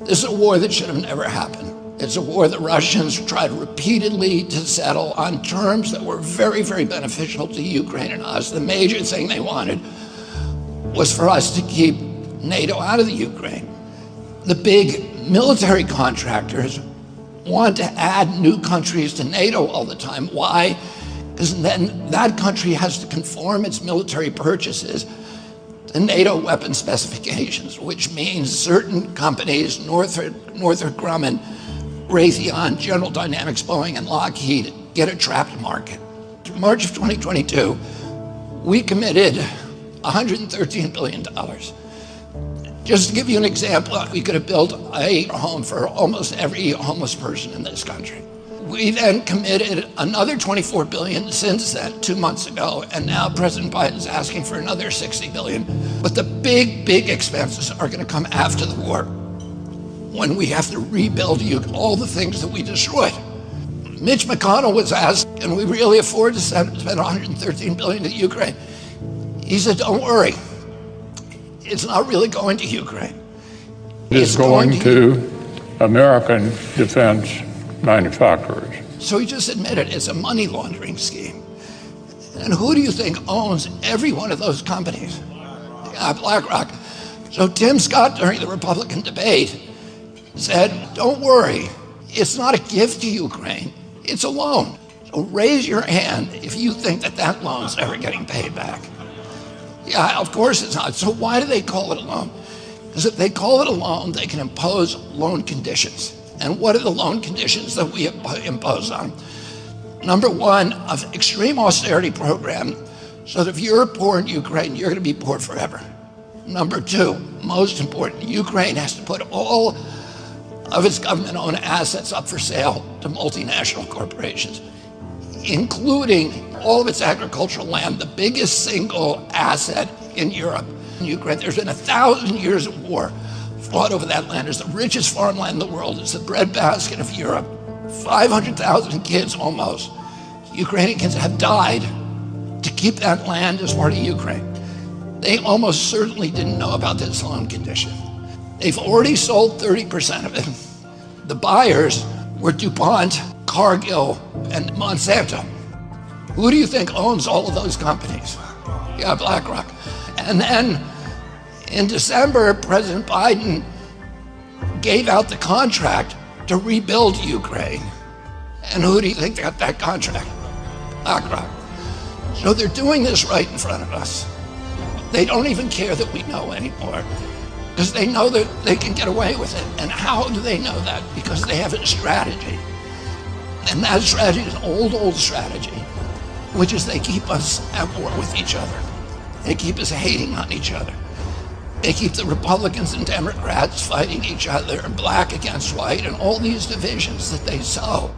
This is a war that should have never happened. It's a war the Russians tried repeatedly to settle on terms that were very, very beneficial to Ukraine and us. The major thing they wanted was for us to keep NATO out of the Ukraine. The big military contractors want to add new countries to NATO all the time. Why? Because then that country has to conform its military purchases to NATO weapon specifications, which means certain companies, Northrop Grumman, Raytheon, General Dynamics, Boeing, and Lockheed, get a trapped market. In March of 2022, we committed $113 billion. Just to give you an example, we could have built a home for almost every homeless person in this country. We then committed another $24 billion since then, 2 months ago, and now President Biden's asking for another $60 billion. But the big, big expenses are going to come after the war, when we have to rebuild all the things that we destroyed. Mitch McConnell was asked, can we really afford to spend $113 billion to Ukraine? He said, don't worry. It's not really going to Ukraine. It's going to American defense manufacturers. So he just admitted it's a money laundering scheme. And who do you think owns every one of those companies? BlackRock. So Tim Scott, during the Republican debate, said, don't worry, it's not a gift to Ukraine, it's a loan. So raise your hand if you think that that loan's ever getting paid back. Yeah, of course it's not. So why do they call it a loan? Because if they call it a loan, they can impose loan conditions. And what are the loan conditions that we impose on? Number one, an extreme austerity program, so that if you're poor in Ukraine, you're going to be poor forever. Number two, most important, Ukraine has to put all of its government-owned assets up for sale to multinational corporations, including all of its agricultural land, the biggest single asset in Europe. In Ukraine, there's been 1,000 years of war fought over that land. It's the richest farmland in the world. It's the breadbasket of Europe. 500,000 kids almost, Ukrainians have died to keep that land as part of Ukraine. They almost certainly didn't know about this loan condition. They've already sold 30% of it. The buyers were DuPont, Cargill, and Monsanto. Who do you think owns all of those companies? Yeah, BlackRock. And then in December, President Biden gave out the contract to rebuild Ukraine. And who do you think got that contract? BlackRock. So they're doing this right in front of us. They don't even care that we know anymore, because they know that they can get away with it. And how do they know that? Because they have a strategy. And that strategy is an old strategy, which is they keep us at war with each other. They keep us hating on each other. They keep the Republicans and Democrats fighting each other, black against white, and all these divisions that they sow.